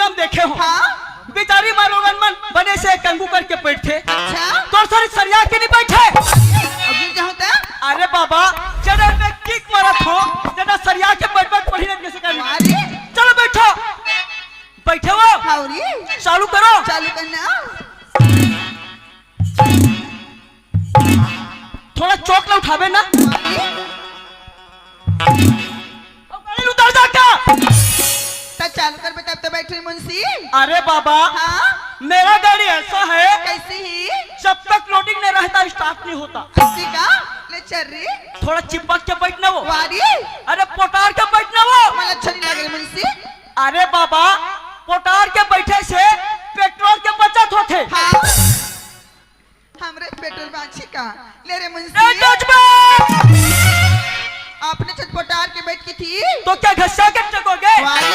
दुनिया में देखे हो। हाँ बेचारी मालोगन मन बने से कंगू करके बैठे। अच्छा तो सारी सरिया के नहीं बैठे। अभी क्या होता है? अरे बाबा जरा में किक मारत हो जना सरिया के बैठ बैठ पढ़ी नहीं कैसे करनी। अरे चलो बैठो बैठे हो हाउरी चालू करो। चालू करना। थोड़ा चौक ना उठावे ना। अरे, अब गाड़ी उतार जा क्या। तो चालू कर बेटा, अब तो बैठे मुंशी। अरे बाबा हाँ मेरा गाड़ी ऐसा है कैसे ही जब तक लोडिंग नहीं रहता स्टार्ट नहीं होता। किसी का ले चल रही थोड़ा चिपक के बैठना वो। वारी अरे पोटार के बैठना वो। मला अच्छा नहीं लग रही मुंशी। अरे बाबा पोटार के बैठे से पेट्रोल के बचत होते। हाँ हमरे पेट्रोल बाछी का ले रे ए, मुंशी। जजमान! आपने छटपटार के बैठ की थी तो क्या घसा के चकोगे। वारी